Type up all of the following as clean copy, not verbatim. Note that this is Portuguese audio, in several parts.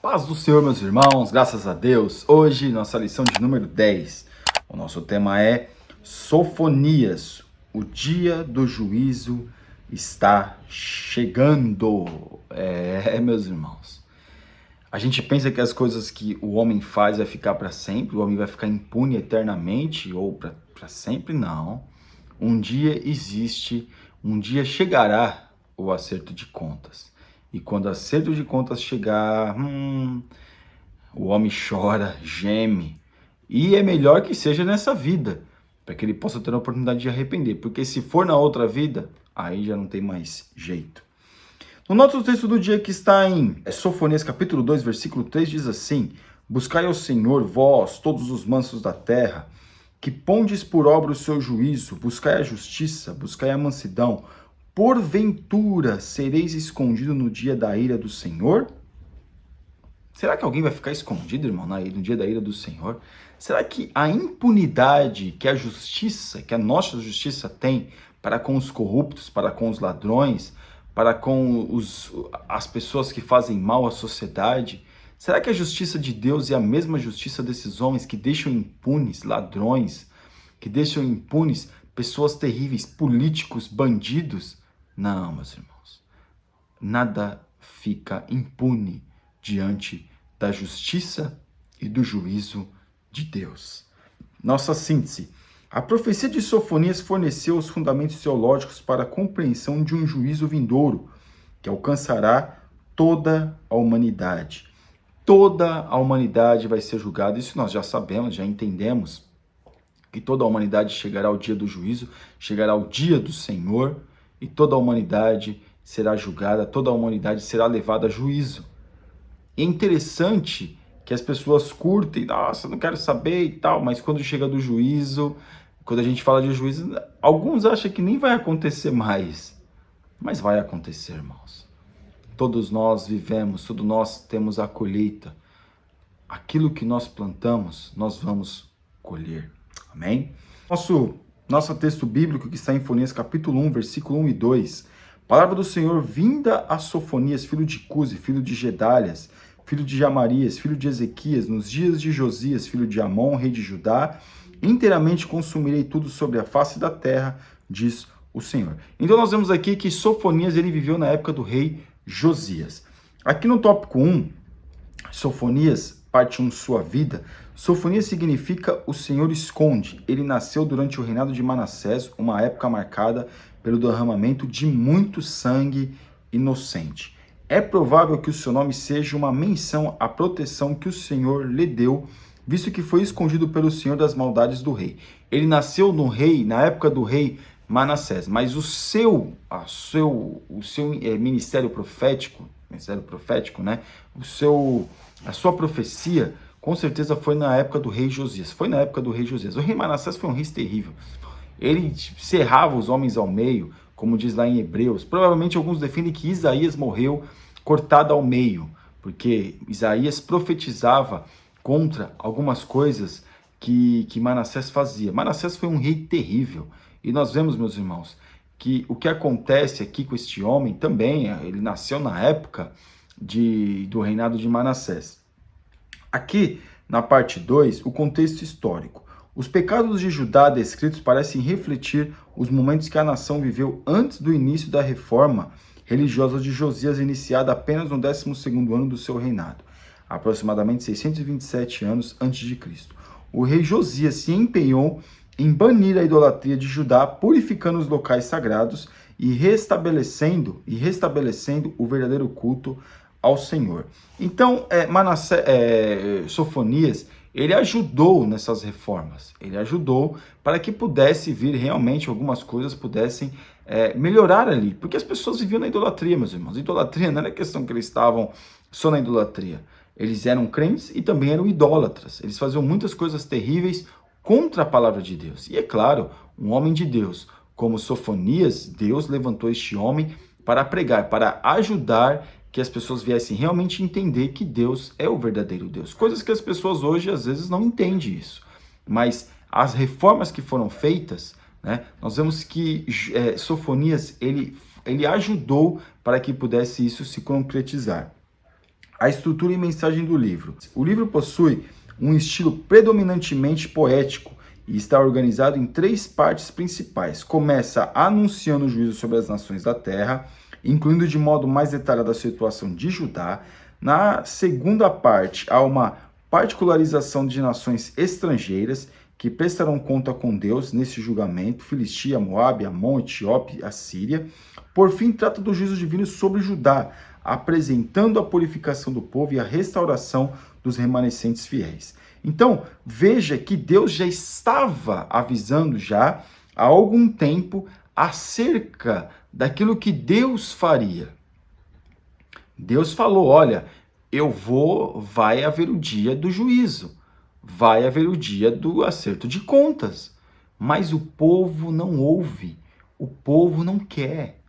Paz do Senhor, meus irmãos, graças a Deus. Hoje, nossa lição de número 10. O nosso tema é Sofonias. O dia do juízo está chegando. Meus irmãos. A gente pensa que as coisas que o homem faz vai ficar para sempre, o homem vai ficar impune eternamente ou para sempre. Não. Um dia existe, um dia chegará o acerto de contas. E quando o acerto de contas chegar, o homem chora, geme. E é melhor que seja nessa vida, para que ele possa ter a oportunidade de arrepender. Porque se for na outra vida, aí já não tem mais jeito. No nosso texto do dia, que está em Sofonias capítulo 2, versículo 3, diz assim: Buscai ao Senhor, vós, todos os mansos da terra, que pondes por obra o seu juízo, buscai a justiça, buscai a mansidão. Porventura sereis escondido no dia da ira do Senhor? Será que alguém vai ficar escondido, irmão, no dia da ira do Senhor? Será que a impunidade que a justiça, que a nossa justiça tem para com os corruptos, para com os ladrões, para com as pessoas que fazem mal à sociedade, será que a justiça de Deus é a mesma justiça desses homens que deixam impunes ladrões, que deixam impunes pessoas terríveis, políticos, bandidos? Não, meus irmãos, nada fica impune diante da justiça e do juízo de Deus. Nossa síntese. A profecia de Sofonias forneceu os fundamentos teológicos para a compreensão de um juízo vindouro que alcançará toda a humanidade. Toda a humanidade vai ser julgada, isso nós já sabemos, já entendemos, que toda a humanidade chegará ao dia do juízo, chegará ao dia do Senhor, e toda a humanidade será julgada, toda a humanidade será levada a juízo. É interessante que as pessoas curtem, nossa, não quero saber e tal, mas quando chega do juízo, quando a gente fala de juízo, alguns acham que nem vai acontecer mais, mas vai acontecer, irmãos. Todos nós vivemos, todos nós temos a colheita. Aquilo que nós plantamos, nós vamos colher. Amém? Nosso texto bíblico que está em Sofonias capítulo 1, versículo 1 e 2. Palavra do Senhor vinda a Sofonias, filho de Cusi, filho de Gedalias, filho de Jamarias, filho de Ezequias, nos dias de Josias, filho de Amon, rei de Judá, inteiramente consumirei tudo sobre a face da terra, diz o Senhor. Então nós vemos aqui que Sofonias ele viveu na época do rei Josias. Aqui no tópico 1, Sofonias, parte 1, sua vida. Sofonias significa o Senhor esconde. Ele nasceu durante o reinado de Manassés, uma época marcada pelo derramamento de muito sangue inocente. É provável que o seu nome seja uma menção à proteção que o Senhor lhe deu, visto que foi escondido pelo Senhor das maldades do rei. Ele nasceu na época do rei Manassés, mas o seu ministério profético, né? A sua profecia, com certeza foi na época do rei Josias. Foi na época do rei Josias. O rei Manassés foi um rei terrível. Ele cerrava os homens ao meio, como diz lá em Hebreus. Provavelmente alguns defendem que Isaías morreu cortado ao meio, porque Isaías profetizava contra algumas coisas que Manassés fazia. Manassés foi um rei terrível. E nós vemos, meus irmãos, que o que acontece aqui com este homem também, ele nasceu na época do reinado de Manassés. Aqui, na parte 2, o contexto histórico. Os pecados de Judá descritos parecem refletir os momentos que a nação viveu antes do início da reforma religiosa de Josias, iniciada apenas no 12º ano do seu reinado, aproximadamente 627 anos antes de Cristo. O rei Josias se empenhou em banir a idolatria de Judá, purificando os locais sagrados e restabelecendo o verdadeiro culto ao Senhor. Então, Sofonias, ele ajudou nessas reformas. Ele ajudou para que pudesse vir realmente algumas coisas pudessem melhorar ali. Porque as pessoas viviam na idolatria, meus irmãos. Idolatria não era questão que eles estavam só na idolatria. Eles eram crentes e também eram idólatras. Eles faziam muitas coisas terríveis contra a palavra de Deus. E é claro, um homem de Deus como Sofonias, Deus levantou este homem para pregar, para ajudar que as pessoas viessem realmente entender que Deus é o verdadeiro Deus. Coisas que as pessoas hoje, às vezes, não entendem isso. Mas as reformas que foram feitas, né, nós vemos que Sofonias, ele ajudou para que pudesse isso se concretizar. A estrutura e mensagem do livro. O livro possui um estilo predominantemente poético e está organizado em 3 partes principais. Começa anunciando o juízo sobre as nações da terra, incluindo de modo mais detalhado a situação de Judá. Na segunda parte, há uma particularização de nações estrangeiras que prestarão conta com Deus nesse julgamento: Filistia, Moabe, Amon, Etiópia, Assíria. Por fim, trata do juízo divino sobre Judá, apresentando a purificação do povo e a restauração dos remanescentes fiéis. Então, veja que Deus já estava avisando já há algum tempo acerca daquilo que Deus faria. Deus falou, olha, vai haver o dia do juízo, vai haver o dia do acerto de contas, mas o povo não ouve, o povo não quer.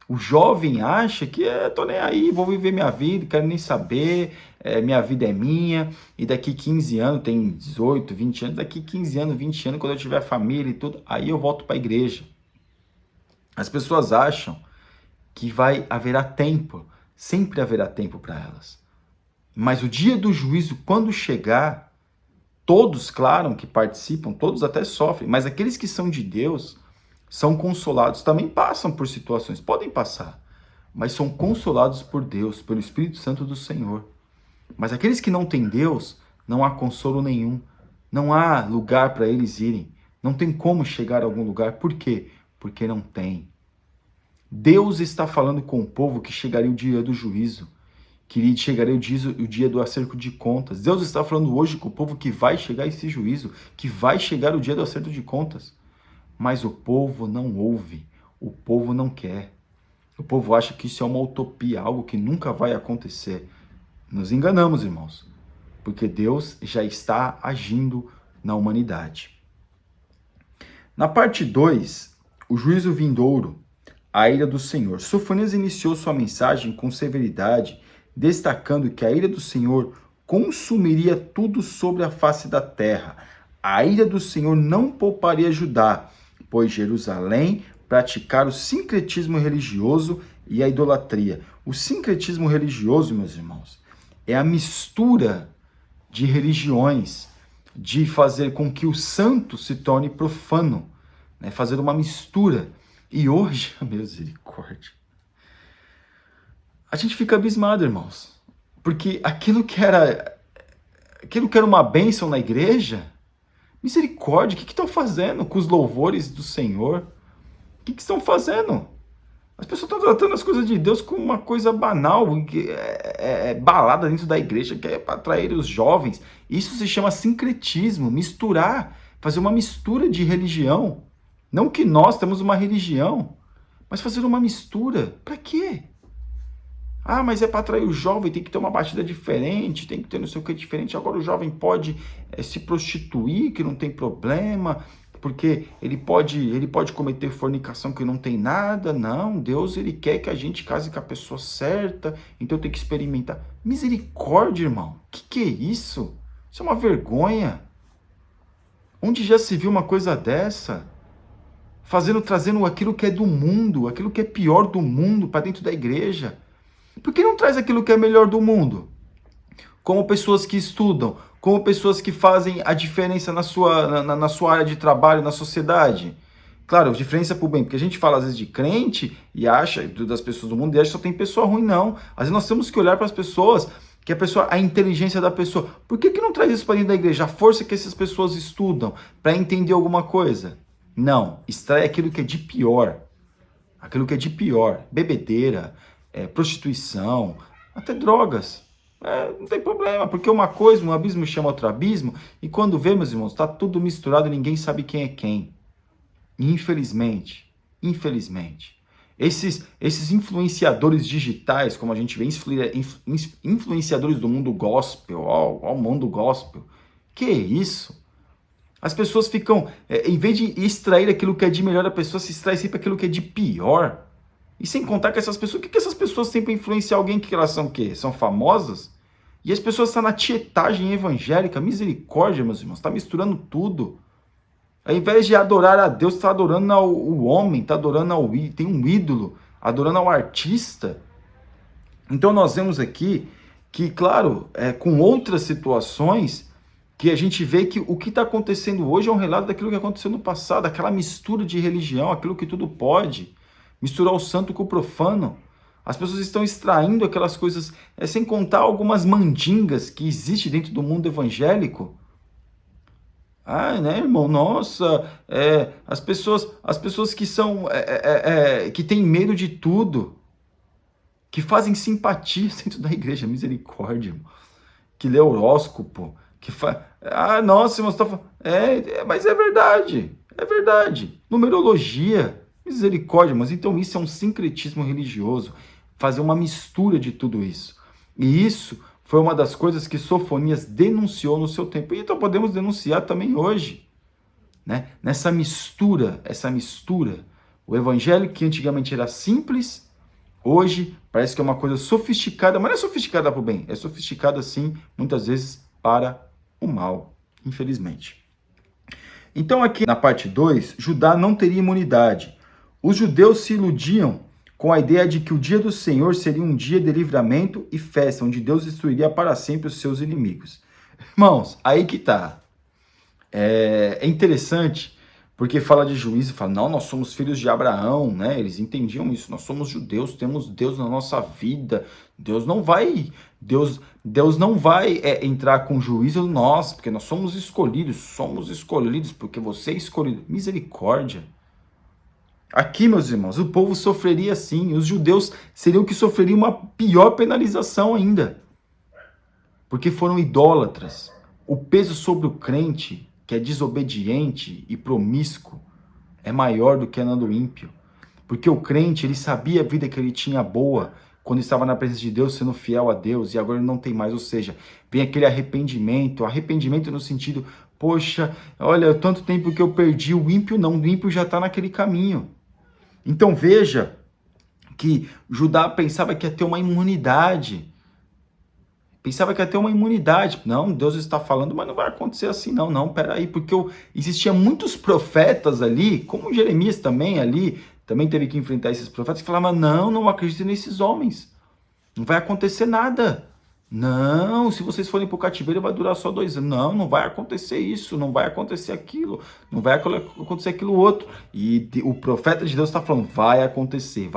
O jovem acha que tô nem aí, vou viver minha vida, quero nem saber, minha vida é minha, e daqui 15 anos, tem 18, 20 anos, daqui 15 anos, 20 anos, quando eu tiver família e tudo, aí eu volto para a igreja. As pessoas acham que haverá tempo, sempre haverá tempo para elas. Mas o dia do juízo, quando chegar, todos, claro, que participam, todos até sofrem, mas aqueles que são de Deus são consolados, também passam por situações, podem passar, mas são consolados por Deus, pelo Espírito Santo do Senhor. Mas aqueles que não têm Deus, não há consolo nenhum, não há lugar para eles irem, não tem como chegar a algum lugar. Por quê? Porque não tem. Deus está falando com o povo que chegaria o dia do juízo, que chegaria o dia do acerto de contas. Deus está falando hoje com o povo que vai chegar esse juízo, que vai chegar o dia do acerto de contas. Mas o povo não ouve, o povo não quer. O povo acha que isso é uma utopia, algo que nunca vai acontecer. Nos enganamos, irmãos, porque Deus já está agindo na humanidade. Na parte 2, o juízo vindouro, a ira do Senhor. Sofonias iniciou sua mensagem com severidade, destacando que a ira do Senhor consumiria tudo sobre a face da terra. A ira do Senhor não pouparia Judá, pois Jerusalém praticara o sincretismo religioso e a idolatria. O sincretismo religioso, meus irmãos, é a mistura de religiões, de fazer com que o santo se torne profano, né? Fazer uma mistura. E hoje, misericórdia, a gente fica abismado, irmãos, porque aquilo que era uma bênção na igreja, misericórdia, o que estão fazendo com os louvores do Senhor? O que estão fazendo? As pessoas estão tratando as coisas de Deus como uma coisa banal, que é balada dentro da igreja, que é para atrair os jovens. Isso se chama sincretismo, misturar, fazer uma mistura de religião. Não que nós temos uma religião, mas fazer uma mistura. Para quê? Ah, mas é para atrair o jovem, tem que ter uma batida diferente, tem que ter não sei o que diferente. Agora o jovem pode se prostituir, que não tem problema, porque ele pode cometer fornicação que não tem nada. Não, Deus, ele quer que a gente case com a pessoa certa, então tem que experimentar. Misericórdia, irmão, que é isso? Isso é uma vergonha. Onde já se viu uma coisa dessa? Trazendo aquilo que é do mundo, aquilo que é pior do mundo para dentro da igreja. Por que não traz aquilo que é melhor do mundo? Como pessoas que estudam, como pessoas que fazem a diferença na sua área de trabalho, na sociedade. Claro, diferença para o bem, porque a gente fala às vezes de crente e acha, das pessoas do mundo, e acha que só tem pessoa ruim, não. Às vezes nós temos que olhar para as pessoas, que a inteligência da pessoa. Por que não traz isso para dentro da igreja? A força que essas pessoas estudam para entender alguma coisa? Não, extrai aquilo que é de pior. Aquilo que é de pior. Bebedeira, prostituição, até drogas. Não tem problema, porque uma coisa, um abismo chama outro abismo, e quando vê, meus irmãos, está tudo misturado e ninguém sabe quem é quem. E infelizmente, esses influenciadores digitais, como a gente vê, influenciadores do mundo gospel, ó, o mundo gospel, que é isso? As pessoas ficam, em vez de extrair aquilo que é de melhor, a pessoa se extrai sempre aquilo que é de pior. E sem contar que essas pessoas, o que essas pessoas têm para influenciar alguém que elas são o quê? São famosas? E as pessoas estão na tietagem evangélica, misericórdia, meus irmãos, está misturando tudo. Ao invés de adorar a Deus, está adorando o homem, está adorando tem um ídolo, adorando ao artista. Então nós vemos aqui que, claro, com outras situações, que a gente vê que o que está acontecendo hoje é um relato daquilo que aconteceu no passado, aquela mistura de religião, aquilo que tudo pode, misturar o santo com o profano. As pessoas estão extraindo aquelas coisas, sem contar algumas mandingas que existem dentro do mundo evangélico. Ah, né, irmão? Nossa, as pessoas que são, que têm medo de tudo, que fazem simpatia dentro da igreja, misericórdia, irmão. Que lê horóscopo, que faz. Ah, nossa, irmão, você tá falando. Mas é verdade. Numerologia, misericórdia, mas então isso é um sincretismo religioso, fazer uma mistura de tudo isso. E isso foi uma das coisas que Sofonias denunciou no seu tempo. E então podemos denunciar também hoje, né? Nessa mistura, o evangelho que antigamente era simples, hoje parece que é uma coisa sofisticada, mas não é sofisticada para o bem, é sofisticada sim, muitas vezes para o mal, infelizmente. Então aqui na parte 2, Judá não teria imunidade. Os judeus se iludiam com a ideia de que o dia do Senhor seria um dia de livramento e festa, onde Deus destruiria para sempre os seus inimigos. Irmãos, aí que tá. É interessante, porque fala de juízo, fala, não, nós somos filhos de Abraão, né? Eles entendiam isso, nós somos judeus, temos Deus na nossa vida. Deus não vai entrar com juízo nós, porque nós somos escolhidos, porque você é escolhido. Misericórdia. Aqui, meus irmãos, o povo sofreria sim, os judeus seriam que sofreriam uma pior penalização ainda, porque foram idólatras. O peso sobre o crente, que é desobediente e promíscuo, é maior do que a do ímpio. Porque o crente, ele sabia a vida que ele tinha boa, quando estava na presença de Deus, sendo fiel a Deus, e agora ele não tem mais. Ou seja, vem aquele arrependimento no sentido, poxa, olha, tanto tempo que eu perdi, o ímpio não, o ímpio já está naquele caminho. Então veja que Judá pensava que ia ter uma imunidade. Não, Deus está falando, mas não vai acontecer assim, não, peraí, porque existia muitos profetas ali, como Jeremias também teve que enfrentar esses profetas, que falavam, não acredito nesses homens, não vai acontecer nada. Não, se vocês forem para o cativeiro vai durar só 2 anos. Não vai acontecer isso, não vai acontecer aquilo, não vai acontecer aquilo outro. E o profeta de Deus está falando, vai acontecer.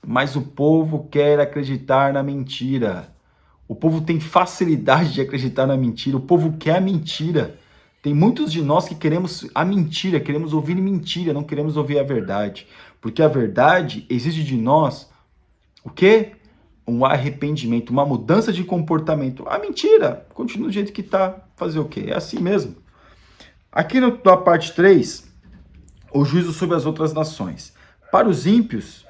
Mas o povo quer acreditar na mentira. O povo tem facilidade de acreditar na mentira. O povo quer a mentira. Tem muitos de nós que queremos a mentira, queremos ouvir mentira, não queremos ouvir a verdade. Porque a verdade exige de nós o quê? Um arrependimento, uma mudança de comportamento. A mentira continua do jeito que está. Fazer o quê? É assim mesmo. Aqui na parte 3, o juízo sobre as outras nações. Para os ímpios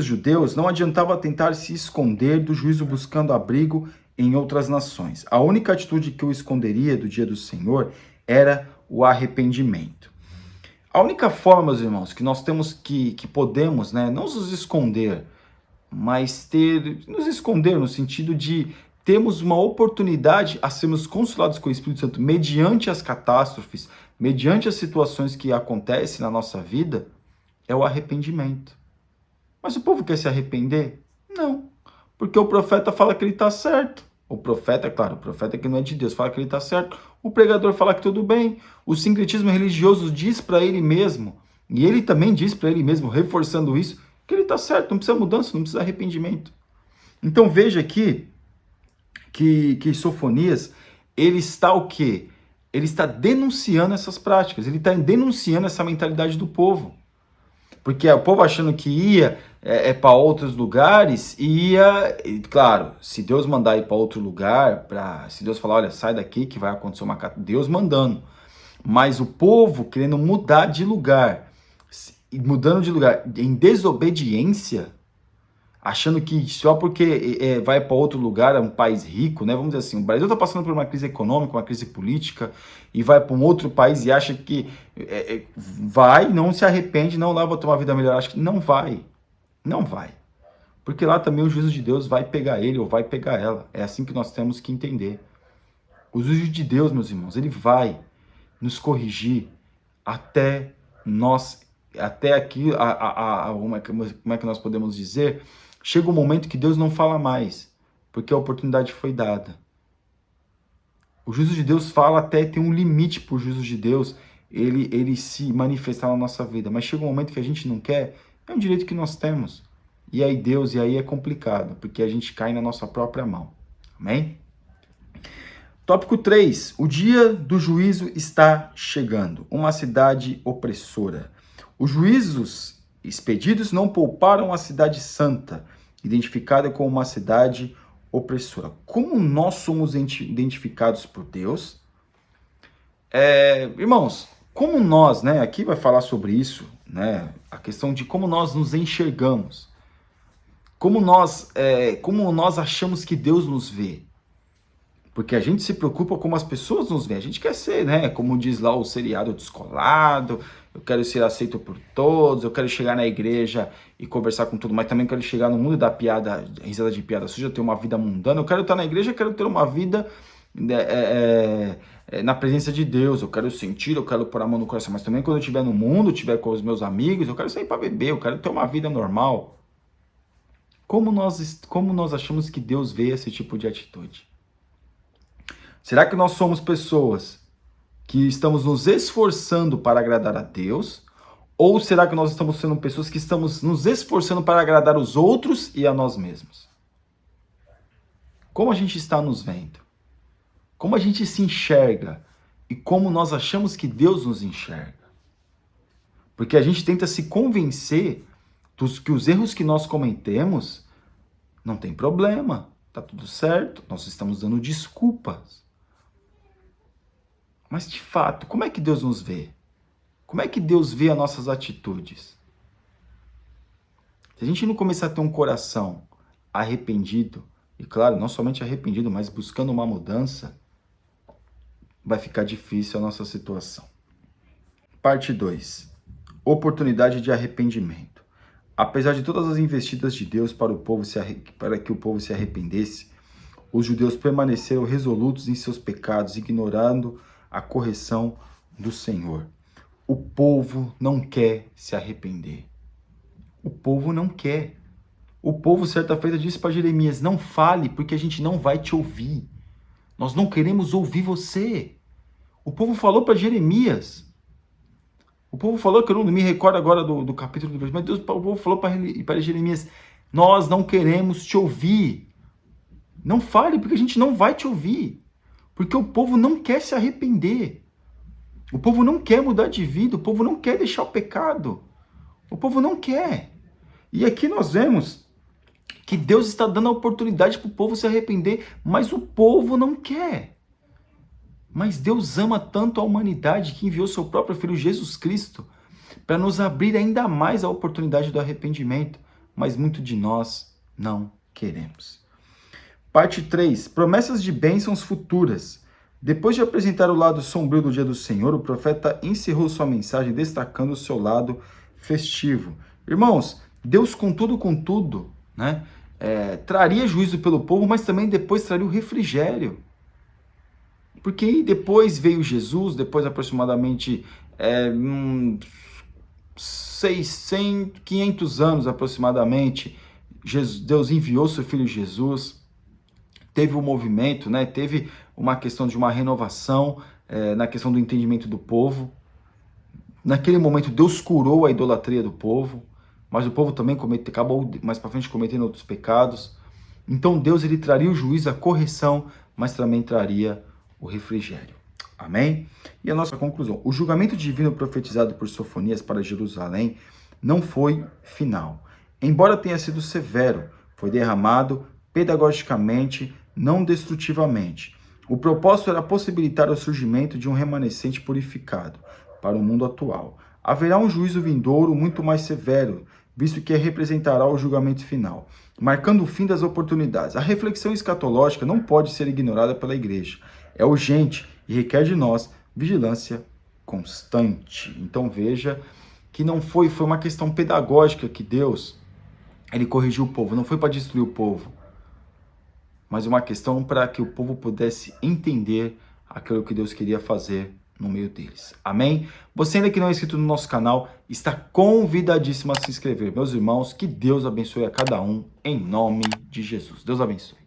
judeus, não adiantava tentar se esconder do juízo buscando abrigo em outras nações. A única atitude que o esconderia do dia do Senhor era o arrependimento. A única forma, meus irmãos, que nós temos que podemos, né, não nos esconder, mas nos esconder no sentido de termos uma oportunidade a sermos consolados com o Espírito Santo mediante as catástrofes, mediante as situações que acontecem na nossa vida, é o arrependimento. Mas o povo quer se arrepender? Não, porque o profeta fala que ele está certo. O profeta que não é de Deus, fala que ele está certo. O pregador fala que tudo bem. O sincretismo religioso diz para ele mesmo, e ele também diz para ele mesmo, reforçando isso, que ele está certo, não precisa mudança, não precisa arrependimento. Então veja aqui que Sofonias, ele está o quê? Ele está denunciando essas práticas, ele está denunciando essa mentalidade do povo. Porque o povo achando que ia para outros lugares, claro, se Deus mandar ir para outro lugar, se Deus falar, olha, sai daqui que vai acontecer uma catástrofe, Deus mandando. Mas o povo querendo mudar de lugar, em desobediência, achando que só porque vai para outro lugar, é um país rico, né? Vamos dizer assim, o Brasil está passando por uma crise econômica, uma crise política, e vai para um outro país e acha que vai, não se arrepende, não, lá vou ter uma vida melhor. Acho que não vai. Porque lá também o juízo de Deus vai pegar ele ou vai pegar ela. É assim que nós temos que entender. O juízo de Deus, meus irmãos, ele vai nos corrigir até aqui, como é que nós podemos dizer? Chega um momento que Deus não fala mais, porque a oportunidade foi dada. O juízo de Deus fala até tem um limite para o juízo de Deus, ele se manifestar na nossa vida. Mas chega um momento que a gente não quer, é um direito que nós temos. E aí é complicado, porque a gente cai na nossa própria mão. Amém? Tópico 3. O dia do juízo está chegando. Uma cidade opressora. Os juízos expedidos não pouparam a cidade santa, identificada como uma cidade opressora. Como nós somos identificados por Deus? Irmãos, como nós, né? Aqui vai falar sobre isso, né? A questão de como nós nos enxergamos. Como nós achamos que Deus nos vê. Porque a gente se preocupa como as pessoas nos veem. A gente quer ser, né? Como diz lá o seriado, descolado. Eu quero ser aceito por todos. Eu quero chegar na igreja e conversar com todo mundo. Mas também quero chegar no mundo da piada, risada de piada suja, ter uma vida mundana. Eu quero estar na igreja, eu quero ter uma vida na presença de Deus. Eu quero sentir, eu quero pôr a mão no coração. Mas também quando eu estiver no mundo, estiver com os meus amigos, eu quero sair para beber. Eu quero ter uma vida normal. Como nós achamos que Deus vê esse tipo de atitude? Será que nós somos pessoas que estamos nos esforçando para agradar a Deus? Ou será que nós estamos sendo pessoas que estamos nos esforçando para agradar os outros e a nós mesmos? Como a gente está nos vendo? Como a gente se enxerga? E como nós achamos que Deus nos enxerga? Porque a gente tenta se convencer que os erros que nós cometemos não tem problema, tá tudo certo, nós estamos dando desculpas. Mas de fato, como é que Deus nos vê? Como é que Deus vê as nossas atitudes? Se a gente não começar a ter um coração arrependido, e claro, não somente arrependido, mas buscando uma mudança, vai ficar difícil a nossa situação. Parte 2. Oportunidade de arrependimento. Apesar de todas as investidas de Deus para que o povo se arrependesse, os judeus permaneceram resolutos em seus pecados, ignorando a correção do Senhor. O povo não quer se arrepender. O povo não quer. O povo, certa feita, disse para Jeremias: não fale, porque a gente não vai te ouvir. Nós não queremos ouvir você. O povo falou para Jeremias. O povo falou, que eu não me recordo agora do capítulo 2, mas Deus, o povo falou para Jeremias: nós não queremos te ouvir. Não fale, porque a gente não vai te ouvir. Porque o povo não quer se arrepender. O povo não quer mudar de vida. O povo não quer deixar o pecado. O povo não quer. E aqui nós vemos que Deus está dando a oportunidade para o povo se arrepender, mas o povo não quer. Mas Deus ama tanto a humanidade que enviou seu próprio Filho Jesus Cristo para nos abrir ainda mais a oportunidade do arrependimento. Mas muito de nós não queremos. Parte 3. Promessas de bênçãos futuras. Depois de apresentar o lado sombrio do dia do Senhor, o profeta encerrou sua mensagem destacando o seu lado festivo. Irmãos, Deus com tudo, né, traria juízo pelo povo, mas também depois traria o refrigério. Porque aí depois veio Jesus, depois aproximadamente 500 anos aproximadamente, Deus enviou seu Filho Jesus. Teve um movimento, né? Teve uma questão de uma renovação na questão do entendimento do povo. Naquele momento, Deus curou a idolatria do povo, mas o povo também acabou mais para frente cometendo outros pecados. Então Deus ele traria o juízo, a correção, mas também traria o refrigério. Amém? E a nossa conclusão: o julgamento divino profetizado por Sofonias para Jerusalém não foi final. Embora tenha sido severo, foi derramado pedagogicamente, não destrutivamente. O propósito era possibilitar o surgimento de um remanescente purificado para o mundo atual. Haverá um juízo vindouro muito mais severo, visto que representará o julgamento final, marcando o fim das oportunidades. A reflexão escatológica não pode ser ignorada pela igreja. É urgente e requer de nós vigilância constante. Então veja que não foi uma questão pedagógica que Deus ele corrigiu o povo, não foi para destruir o povo, mas uma questão para que o povo pudesse entender aquilo que Deus queria fazer no meio deles. Amém? Você ainda que não é inscrito no nosso canal, está convidadíssimo a se inscrever. Meus irmãos, que Deus abençoe a cada um, em nome de Jesus. Deus abençoe.